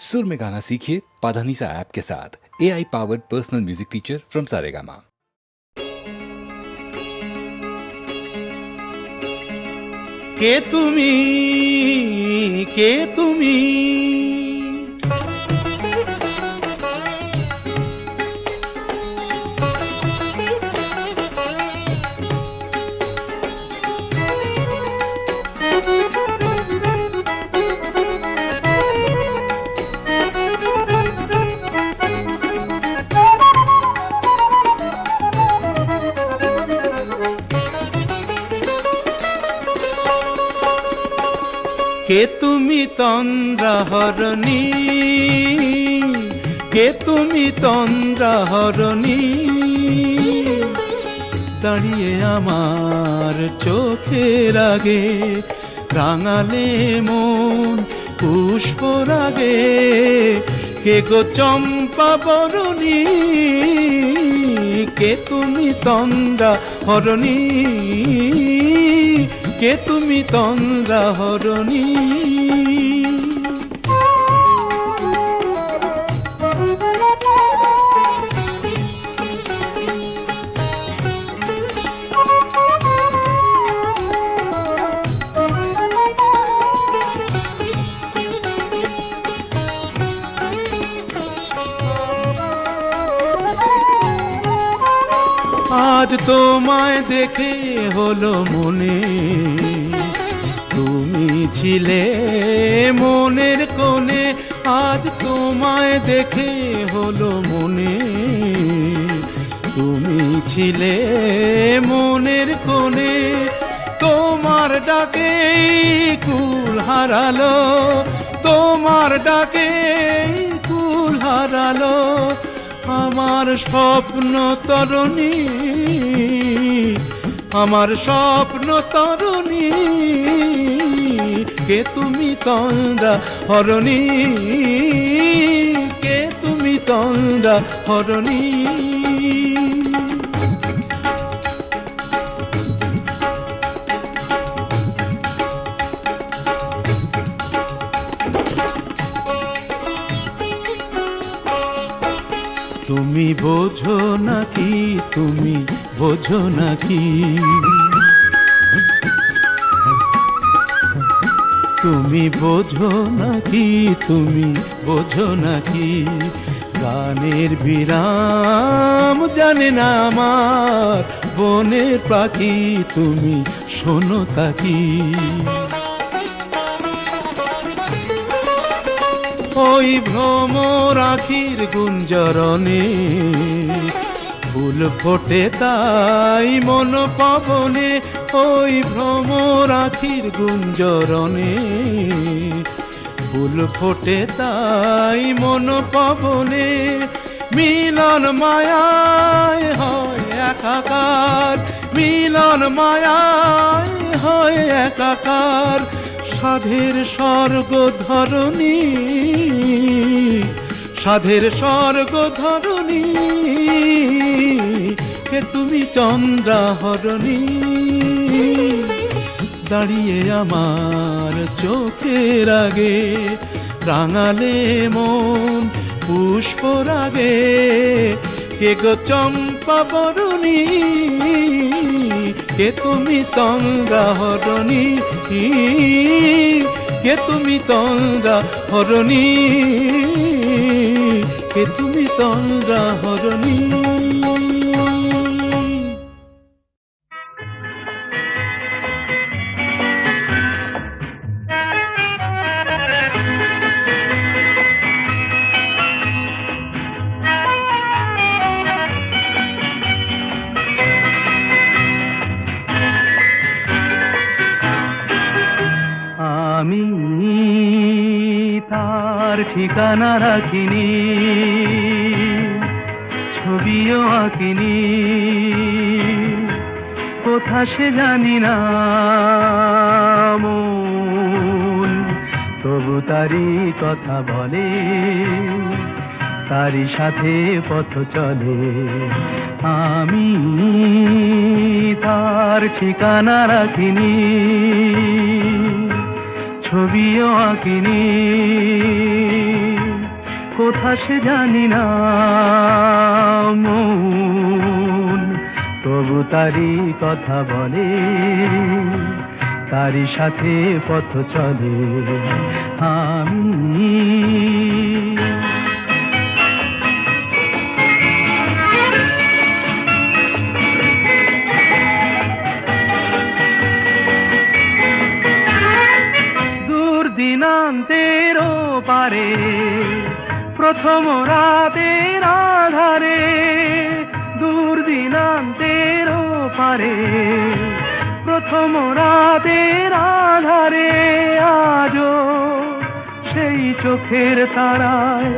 सुर में गाना सीखिए पाधानीसा ऐप के साथ। AI powered personal music teacher from Saregama. কে তুমি, কে তুমি, কে তুমি তন্দ্রাহরণী, কে তুমি তন্দ্রাহরণী, দাঁড়িয়ে আমার চোখের আগে রাঙালে মন পুষ্পরাগে। কে গো চম্পা বরণী, কে তুমি তন্দ্রাহরণী, কে তুমি তন্দ্রাহরণী। আজ তোমায় দেখে হলো মনে, তুমি ছিলে মনের কোণে। আজ তোমায় দেখে হলো মনে, তুমি ছিলে মনের কোণে। তোমার ডাকে কুল হারালো, তোমার ডাকে কুল হারালো আমার স্বপ্ন তরণী, আমার স্বপ্ন তরণী। কে তুমি তন্দ্রাহরণী, কে তুমি তন্দ্রাহরণী। তুমি বোঝো নাকি, তুমি বোঝো নাকি, তুমি বোঝো নাকি, তুমি বোঝো নাকি। গানের বিরাম জানে না আমার বনের পাখি, তুমি শোনো তাকি। ওই ভ্রমর আখির গুঞ্জরণে ফুল ফোটে তাই মন পবনে। ওই ভ্রমর আখির গুঞ্জরণে ফুল ফোটে তাই মন পবনে। মিলন মায়ায় হয় একাকার, মিলন মায়ায় হয় একাকার। সাধের স্বর্গ ধরণী, সাধের স্বর্গ ধরণী। কে তুমি চন্দ্রাহরণী, দাঁড়িয়ে আমার চোখের আগে রাঙালে মন পুষ্পরাগে। কে গো চম্পা বরণী, কে তুমি তন্দ্রাহরণী, কে তুমি তন্দ্রাহরণী, কে তুমি তন্দ্রাহরণী। আমি তার ঠিকানা রাখিনি, ছবিও আঁকিনি, কোথা সে জানি না মন, তবু তারি কথা বলে, তারি সাথে পথ চলে। আমি তার ঠিকানা রাখিনি, ছবিও আঁকিনি, সে জানি না মন, তবু তারি কথা বলে, তারি সাথে পথ চলে আমি। দিনান্তের পারে প্রথম রাতের আধারে, দূর দিনান্তের পারে প্রথম রাতের আধারে, আজও সেই চোখের তারায়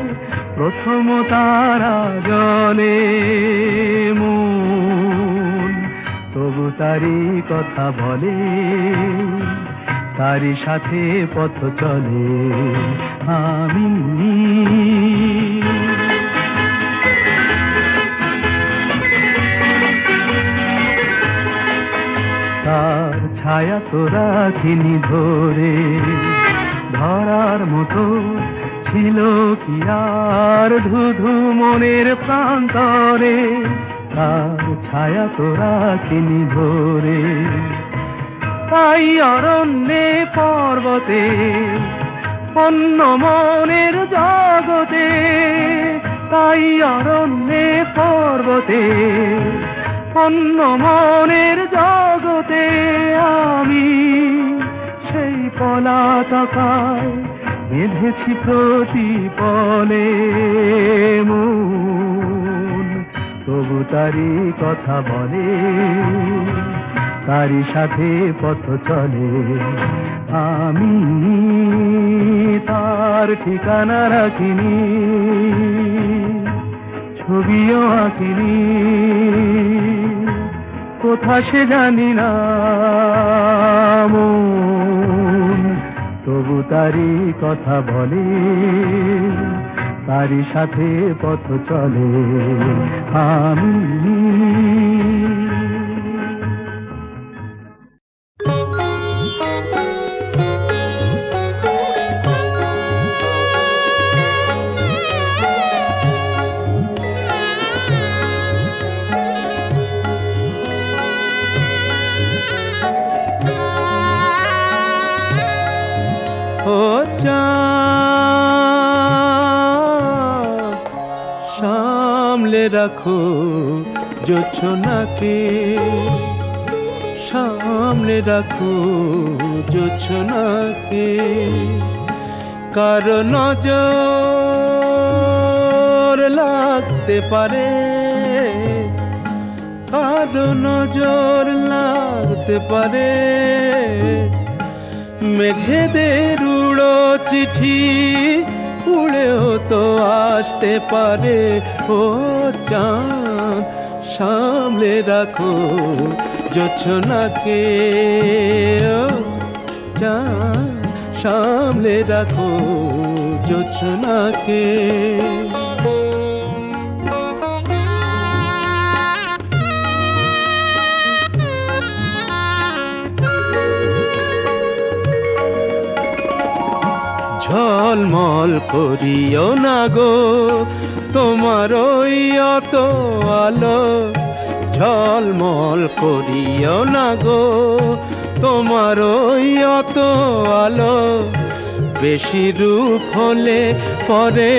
প্রথম তারা জলে মন, তবু তারি কথা বলে, তারি সাথে পথ চলে আমি। তার ছায়া তো রাখিনি ধরে, ধরার মতো ছিল কি আর ধুধু মনের প্রান্তরে, তার ছায়া তো রাখিনি ধরে, তাই অরণ্যে পর্বতে অন্য মনের জগতে, তাই অরণ্যে পর্বতে অন্য মনের জগতে, আমি সেই পলাতকায় বেঁধেছি প্রতিপলে মন, তবু তারি কথা বলে, তারি সাথে পথ চলে আমি। তার ঠিকানা রাখিনি, ছবিও আঁকিনি, কোথা সে জানি না মন, তবু তারি কথা বলে, তারি সাথে পথ চলে আমি। সামলে রাখো জোছনাকে, সামলে রাখো জোছনাকে, কারো নজর লাগতে পারে, কারো নজর লাগতে পারে, মেঘেদের উড়ো চিঠি উড়েও তো আসতে পারে। ও চাঁদ সামলে রাখো জোছনাকে, ও চাঁদ সামলে রাখো জোছনাকে। ঝলমল করিও না গো তোমার ওই অত আলো, ঝলমল করিও না গো তোমার ওই অত আলো, বেশি রূপ হলে পরে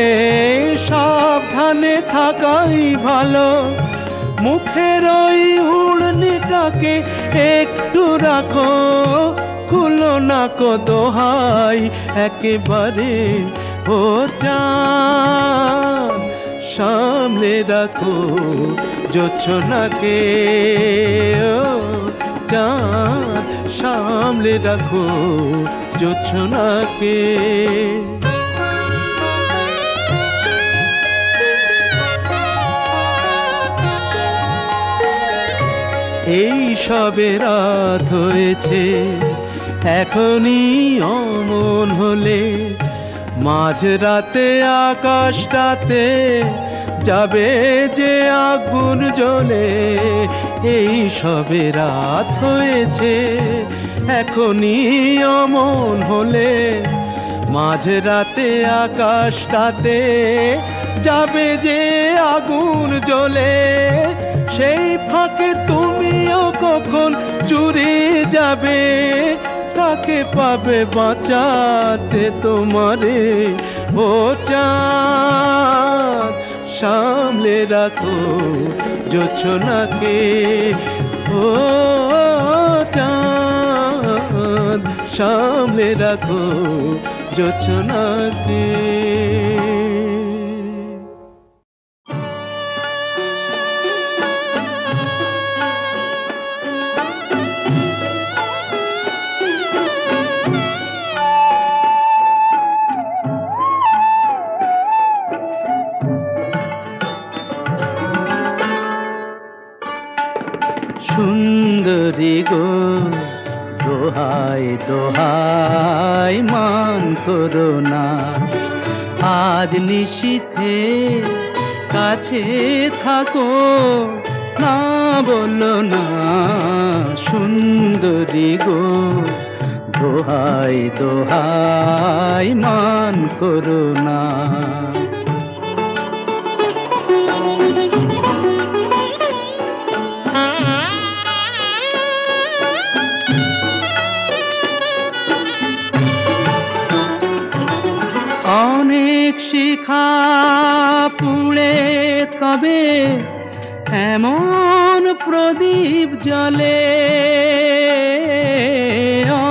সাবধানে থাকাই ভালো। মুখের ওই উড়নিটাকে একটু রাখো, খুলো না কো দোহাই একেবারে। ও চাঁদ সামলে রাখো জোছনাকে, ও চাঁদ সামলে রাখো জোছনাকে। এই সবে রাত হয়েছে, এখনই অমন হলে মাঝরাতে আকাশটাতে যাবে যে আগুন জ্বলে। এই সবে রাত হয়েছে, এখনই অমন হলে মাঝরাতে আকাশটাতে যাবে যে আগুন জ্বলে, সেই ফাঁকে তুমিও কখন চুরি যাবে, কাকে পাবে বাঁচাতে তোমারে ও চাঁদ। সামলে রাখো জোছনাকে ও চাঁদ, সামলে রাখো জোছনাকে। সুন্দরী গো দোহাই দোহাই মান করো না, আজ নিশীথে কাছে থাকো, না বলো না। সুন্দরী গো দোহাই দোহাই মান করো না। অনেক শিখা পুড়ে তবে এমন প্রদীপ জ্বলে,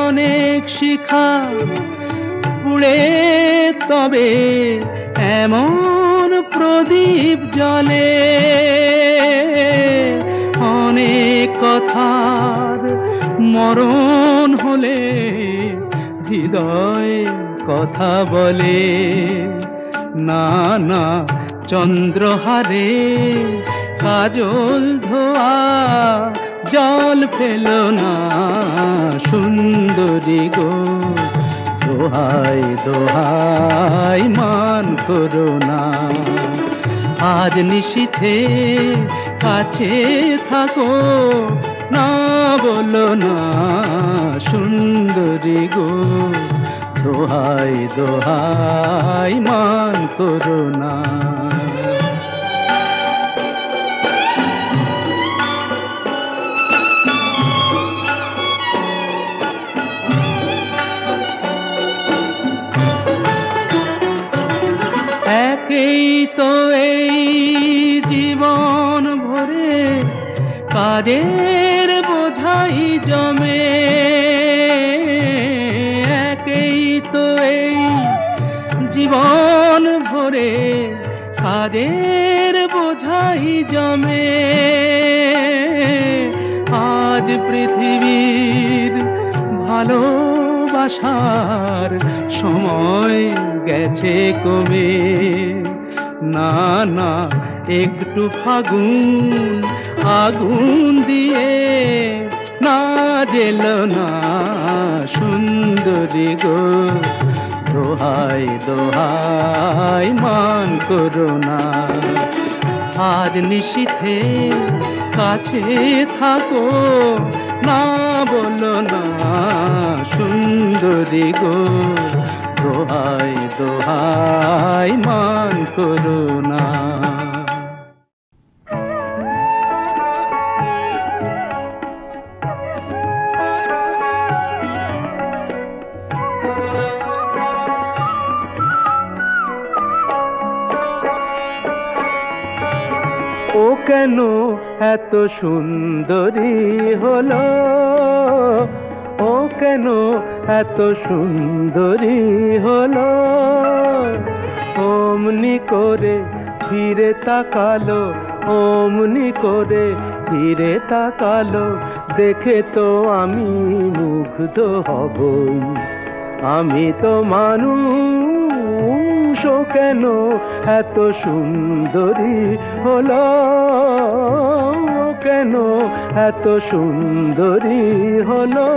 অনেক শিখা পুড়ে তবে এমন প্রদীপ জ্বলে, অনেক কথার মরণ হলে হৃদয় কথা বলে, না না চন্দ্রহারে কাজল ধোয়া জল ফেলো না। সুন্দরী গো দোহাই দোহাই মান করো না, আজ নিশীথে কাছে থাকো, না বলো না। সুন্দরী গো দোহাই দোহাই মান করো না। একেই তো এই জীবন ভরে কাজের বোঝাই জমে, একেই তো এই জীবন ভরে কাজের বোঝাই জমে। আজ পৃথিবীর ভালোবাসার সময় গেছে কমে, না না একটু ফাগুন আগুন দিয়ে না জেলো না। সুন্দরী গো দোহাই দোহাই মান করো না, আজ নিশীথে কাছে থাকো, না বলো না। সুন্দরী গো দোহাই দোহাই মান করো না। ও কেন এত সুন্দরী হলো, ও কেন এত সুন্দরী হলো, অমনি করে ফিরে তাকালো, অমনি করে ফিরে তাকালো, দেখে তো আমি মুগ্ধ হবই, আমি তো মানুষ। ও কেন এত সুন্দরী হলো, ও কেন এত সুন্দরী হলো।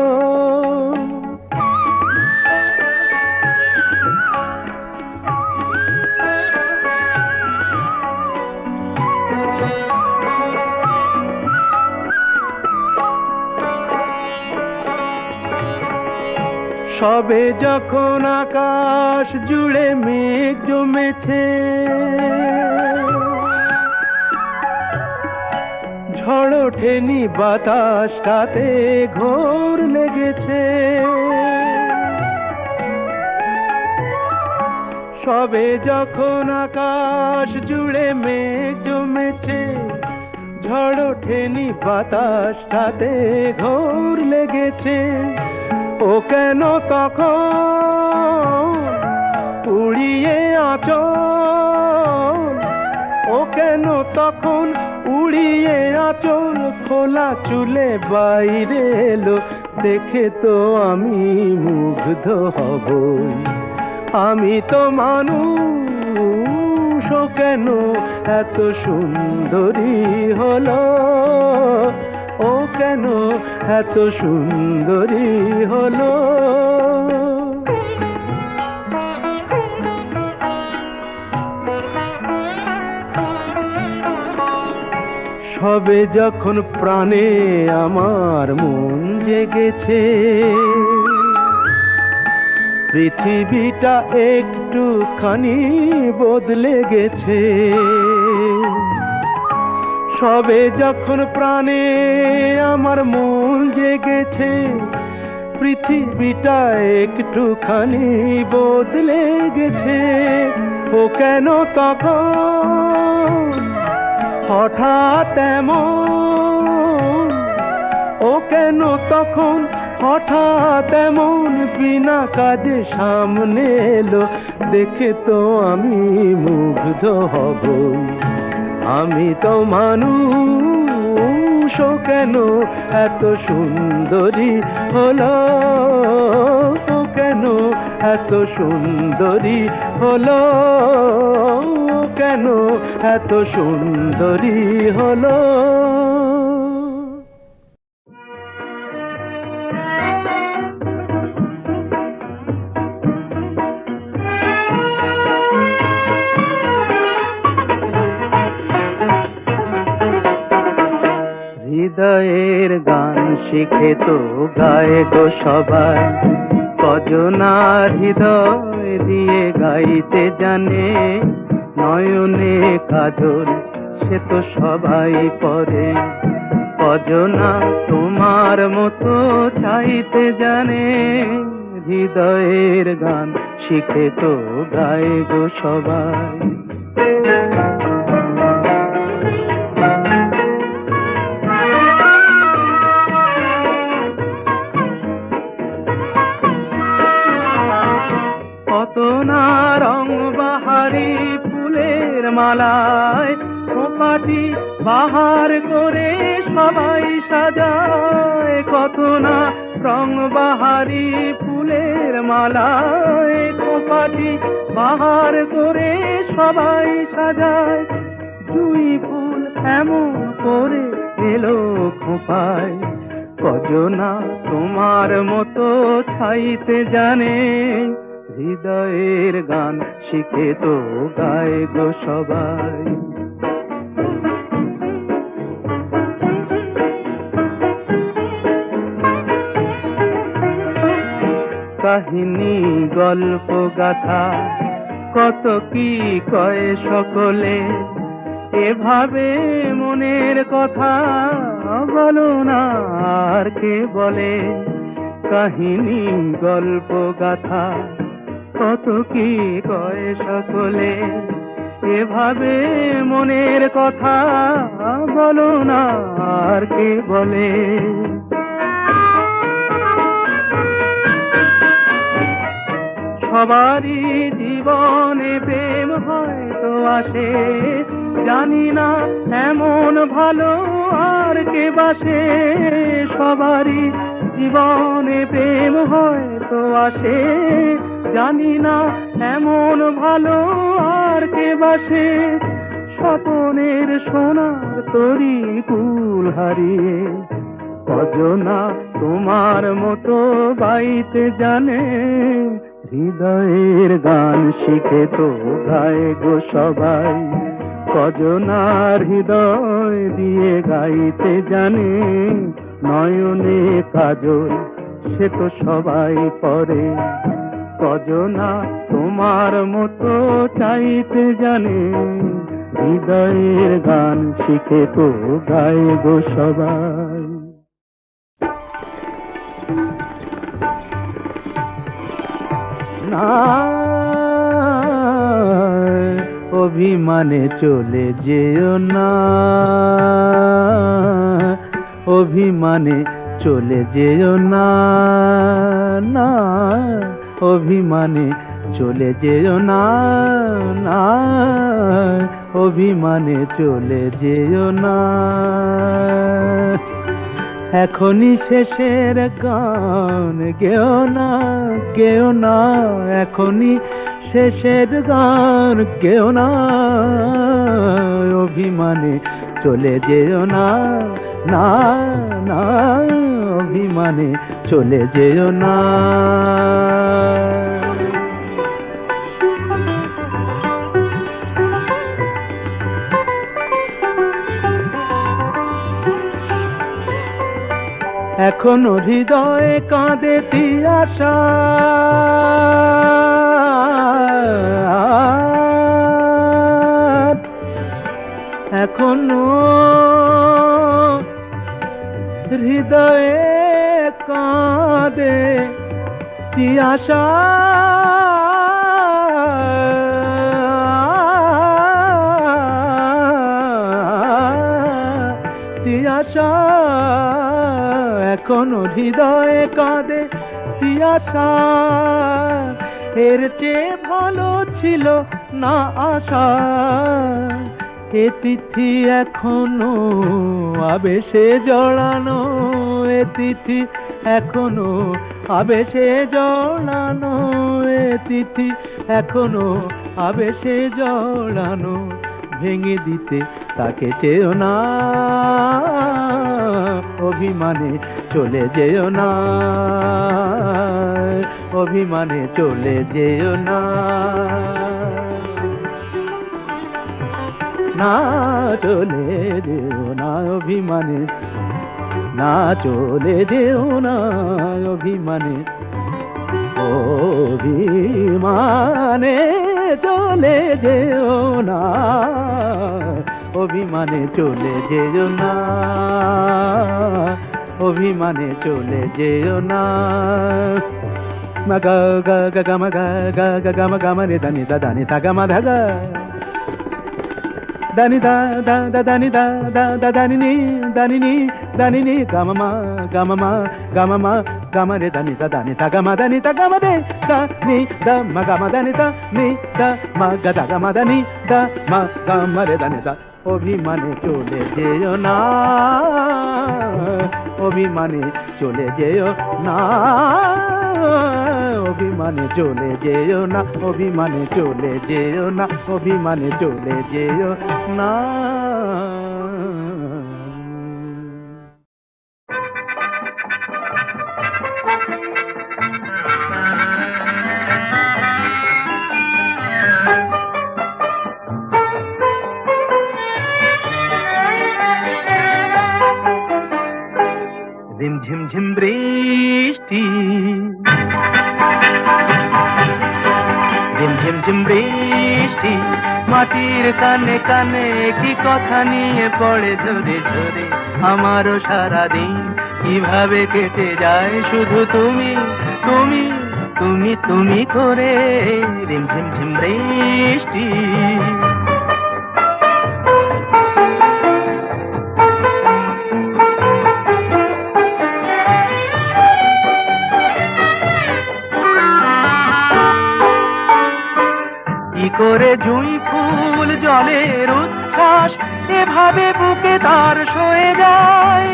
সবে যখন আকাশ জুড়ে মেঘ জমেছে, ঝড় ওঠেনি বাতাসটাতে ঘোর লেগেছে। সবে যখন আকাশ জুড়ে মেঘ জমেছে, ঝড় ওঠেনি বাতাসটাতে ঘোর লেগেছে। ও কেন তখন উড়িয়ে আঁচল, ও কেন তখন উড়িয়ে আঁচল খোলা চুলে বাইরে এলো, দেখে তো আমি মুগ্ধ হবই। আমি তো মানুষ, ও কেন এত সুন্দরী হলো, ও কেন এত সুন্দরী হলো। সবে যখন প্রাণে আমার মন জেগেছে, পৃথিবীটা একটুখানি বদলে গেছে। সবে যখন প্রাণে আমার মন জেগেছে, পৃথিবীটা একটুখানি বদলে গেছে। ও কেন তখন হঠাৎ এমন, ও কেন তখন হঠাৎ এমন বিনা কাজে সামনে এলো, দেখে তো আমি মুগ্ধ হব। আমি তো মানুষ, ও কেন এত সুন্দরী হলো, ও কেন এত সুন্দরী হলো, ও কেন এত সুন্দরী হলো। হৃদয়ের গান শিখে তো গায়ে গো সবাই, কজনার হৃদয় দিয়ে গাইতে জানে। নয়নে কাজল সে তো সবাই পরে, কজনা তোমার মতো চাইতে জানে। হৃদয়ের গান শিখে তো গায়ে গো সবাই। কত না রং বাহারি ফুলের মালায়, খোপাটি বাহার করে সবাই সাজায়। কত না রং বাহারি ফুলের মালায়, খোপাটি বাহার করে সবাই সাজায়। জুঁই ফুল এমন করে এলো খোপায়, কজনা তোমার মতো ছাইতে জানে। হৃদয়ের গান শিখে তো গায় গো সবাই। কাহিনী গল্প গাথা কত কি কয় সকলে, এভাবে মনের কথা বলো না আর কে বলে। কাহিনী গল্প গাথা কত কি কয় সকলে, এভাবে মনের কথা বলো না আর কে বলে। সবারই জীবনে প্রেম হয়তো আসে, জানি না এমন ভালো আর কে বাসে। সবারই জীবনে প্রেম হয়তো আসে, জানি না এমন ভালো আর কে বাসে। স্বপনের সোনার তরি কুল হারিয়ে, কজনা তোমার মতো বাইতে জানে। হৃদয়ের গান শিখে তো গায় গো সবাই, কজনার হৃদয় দিয়ে গাইতে জানে। নয়নে কাজল সে তো সবাই পরে, কজনা তোমার মতো চাইতে জানে, হৃদয়ের গান শিখে তো গায় গো সবাই। না অভিমানে চলে যেও না, অভিমানে চলে যেও না, না অভিমানে চলে যেও না, না অভিমানে চলে যেও না। এখনই শেষের গান গেও না, গেও না, এখনই শেষের গান গেও না, অভিমানে চলে যেও না, না না অভিমানে চলে যেও না। এখনো হৃদয়ে কাঁদে তিয়াশা, এখনো হৃদয়ে কাঁদে তিয়াশা, তিয়াশা এখনো হৃদয়ে কাঁদে তিয়াশা, এর চেয়ে ভালো ছিল না আশা, এ তিথি এখনো আবেশে জড়ানো, এ তিথি এখনো আবেশে জড়ানো, এ তিথি এখনো আবেশে জড়ানো, ভেঙে দিতে তাকে চেয়েও না, অভিমানে চলে যেও না, অভিমানে চলে যেও না, না চলে যেও না অভিমানে, না চলে যেও না অভিমানে, অভিমানে চলে যেও না, অভিমানে চলে যেও না, অভিমানে চলে যেও না। মা গা গা গা গা মা গা গা গা গা মা গা মা রে দানি দা দানি সা গা মা ধা গা, দানি দা দা দা দানি দা দা দা দানি নি দানি নি দানি নি গা মা মা গা মা মা গা মা মা গা মা রে দানি সা দানি সা গা মা দানি তা গা মা দে দা নি দা মা গা মা দানি তা নি দা মা গা দা গা মা দানি দা মা গা মা রে দানি সা। অভিমানে চলে যেও না, অভিমানে চলে যেও না, অভিমানে চলে যেও না, অভিমানে চলে যেও না, অভিমানে চলে যেও না। ঝিমঝিম বৃষ্টি, ঝিমঝিম বৃষ্টি, মাটির কানে কানে কি কথা নিয়ে পড়ে ঝরে ঝরে, আমারও সারাদিন কিভাবে কেটে যায় শুধু তুমি তুমি তুমি তুমি করে, ঝিমঝিম বৃষ্টি। করে জুঁই ফুল জলের উচ্ছ্বাস এভাবে বুকে তার সয়ে যায়,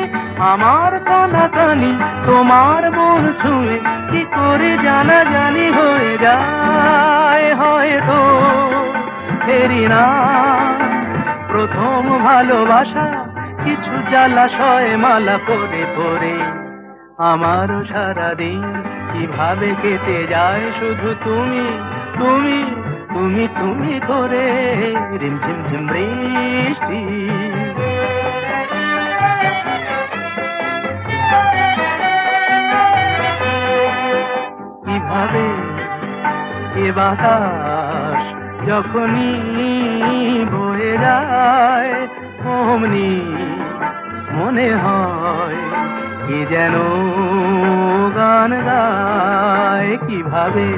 আমার কানাকানি তোমার মন ছুঁয়ে কি করে জানা জানি হয়ে যায়, হয়তো ফেরি না প্রথম ভালোবাসা কিছু জলাশয় মালা পরে পরে, আমারও সারাদিন কিভাবে কেটে যায় শুধু তুমি তুমি তুমি তুমি করে, ঝিমঝিম বৃষ্টি। ভাবে এ বাতাস যখনই বয়ে যায় অমনি মনে হয় কি যেন গান গায় কিভাবে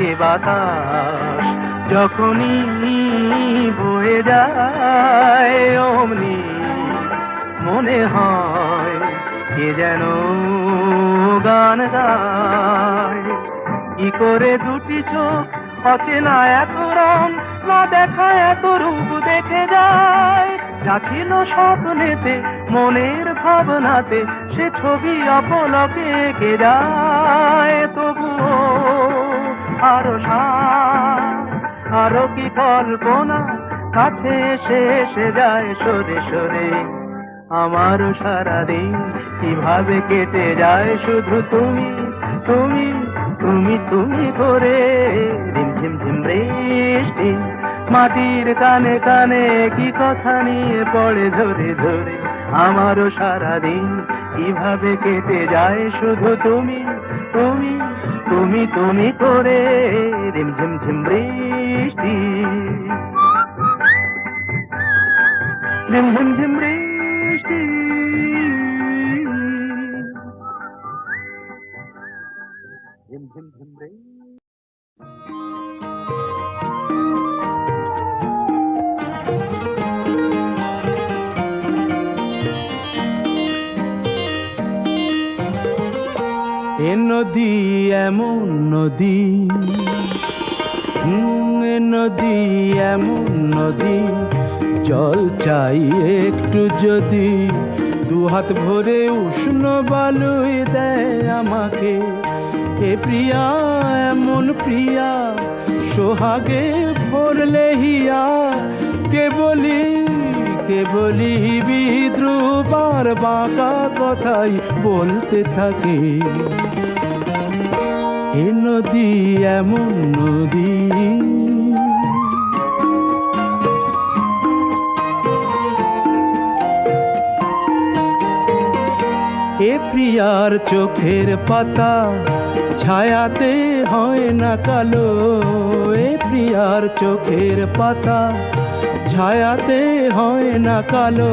এ বাতাস যখনই বয়ে যায় অমনি মনে হয় কে যেন গান গায় কি করে দুটি চোখ অচেনা এত রং না দেখা এত রূপ দেখে যায় যা ছিল স্বপ্নেতে মনের ভাবনাতে সে ছবি অপলকে এঁকে যায় তবুও আরো আরো কি কল্পনা কাছে এসে এসে যায় সরে সরে আমার সারাদিন কিভাবে কেটে যায় শুধু তুমি তুমি তুমি তুমি করে ঝিমঝিম ঝিম বৃষ্টি মাটির কানে কানে কি কথা নিয়ে পড়ে ধরে ধরে আমারও সারাদিন কিভাবে কেটে যায় শুধু তুমি তুমি তুমি তুমি করে ঝিমঝিম ঝিম বৃষ্টি ঝিমঝিম ঝিম বৃষ্টি ঝিমঝিম ঝিম বৃষ্টি এ নদী এমন নদী এ নদী এমন নদী জল চাই একটু যদি দুহাত ভরে উষ্ণ বালুই দেয় আমাকে এ প্রিয়া এমন প্রিয়া সোহাগে ভরলে হিয়া কে বলি বিদ্রুপার বাঁকা কথাই বলতে থাকে এ নদী এমন নদী এ প্রিয়ার চোখের পাতা ছায়াতে হয় না কালো এ প্রিয়ার চোখের পাতা ছায়াতে হয় না কালো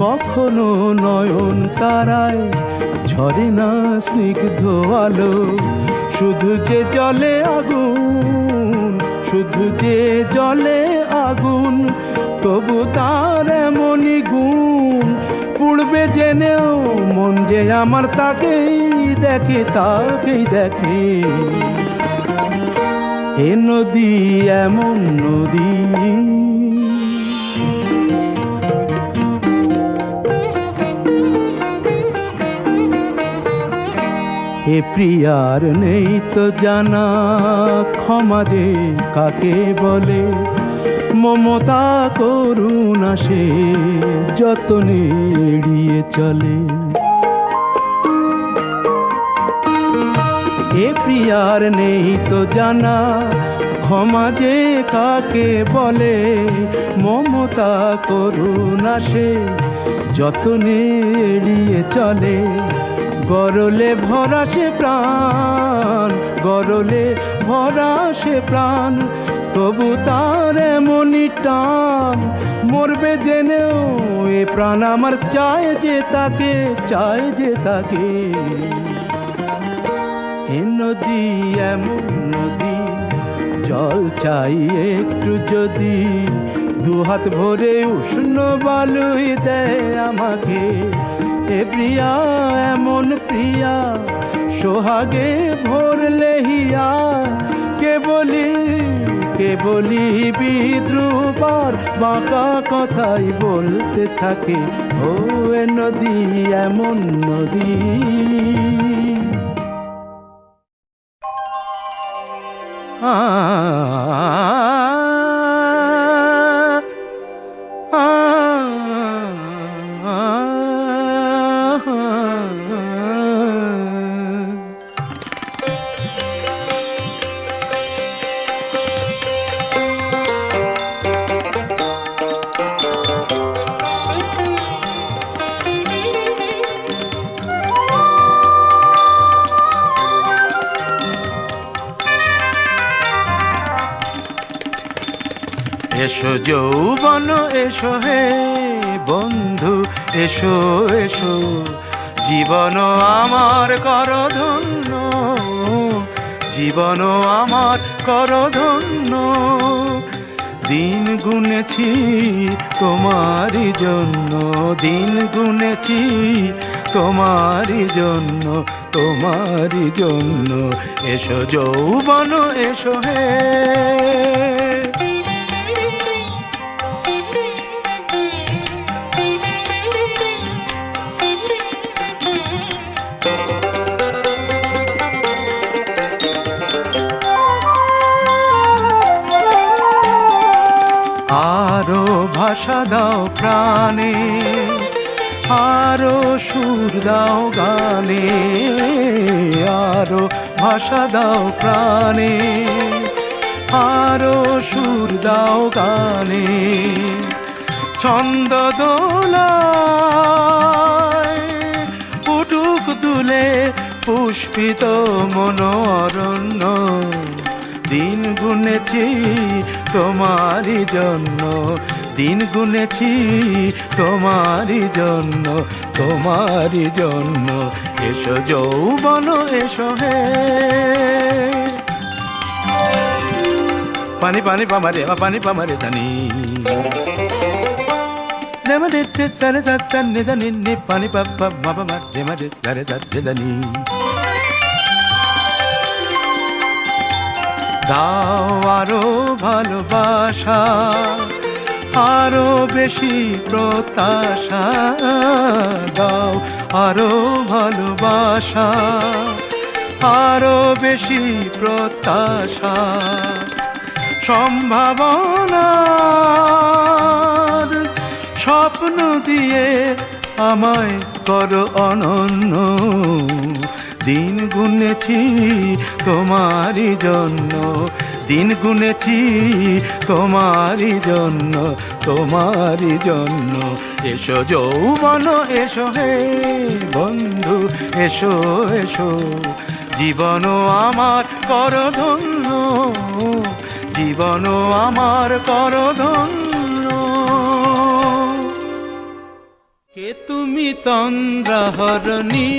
কখনো নয়ন তারায় ঝরে না স্নিগ্ধ আলো শুধু যে জলে আগুন শুধু যে জলে আগুন তবু তার এমনই গুণ পুড়বে জেনেও মন যে আমার তাকেই দেখে এ নদী এমন নদী এ প্রিয়ার নেই তো জানা ক্ষমা যে কাকে বলে মমতা করুণা সে যতনে এড়িয়ে চলে এ প্রিয়ার নেই তো জানা ক্ষমা যে কাকে বলে মমতা করুণা সে যতনে এড়িয়ে চলে গরলে ভরা সে প্রাণ গরলে ভরা সে প্রাণ তবু তার এমনই টান মরবে জেনেও এ প্রাণ আমার চায় যে তাকে এ নদী এমন নদী জল চাই একটু যদি দুহাত ভরে উষ্ণ বালুই দেয় আমাকে এ প্রিয়া এমন প্রিয়া সোহাগে ভরলে হিয়া কে বলি বিদ্রুপার বাঁকা কথাই বলতে থাকে ও এ নদী এমন নদী এসো যৌবন এসো হে বন্ধু এসো এসো, জীবন আমার কর ধন্য, জীবন আমার কর ধন্য। দিন গুনেছি তোমারই জন্য, দিন গুনেছি তোমারই জন্য, তোমারই জন্য। এসো যৌবন এসো হে। আরো ভাষা দাও প্রাণে, আরো সুর দাও গানে, আরো ভাষা দাও প্রাণে, আরো সুর দাও গানে। ছন্দ দোলায় উঠুক দুলে পুষ্পিত মনোরণ্য। দিন গুনেছি তোমারই জন্য, দিন গুনেছি তোমারই জন্য, তোমারই জন্য। এসো যৌবন এসো হে। পানি পানি পামারে পানি পামারে জানি রেমারে সারে সারে জানি নি পানি পাপা বাবা মা রেমারে সারে সারে জানি। দাও আরো ভালোবাসা, আরো বেশি প্রত্যাশা, দাও আরো ভালোবাসা, আরো বেশি প্রত্যাশা। সম্ভাবনার স্বপ্ন দিয়ে আমায় করো অনন্য। দিন গুনেছি তোমারই জন্য, দিন গুনেছি তোমারই জন্য, তোমারই জন্য। এসো যৌবন এসো হে বন্ধু এসো এসো, জীবন আমার কর ধন্য, জীবন আমার কর ধন্য। কে তুমি তন্দ্রাহরণী,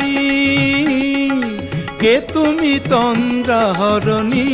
কে তুমি তন্দ্রাহরণী।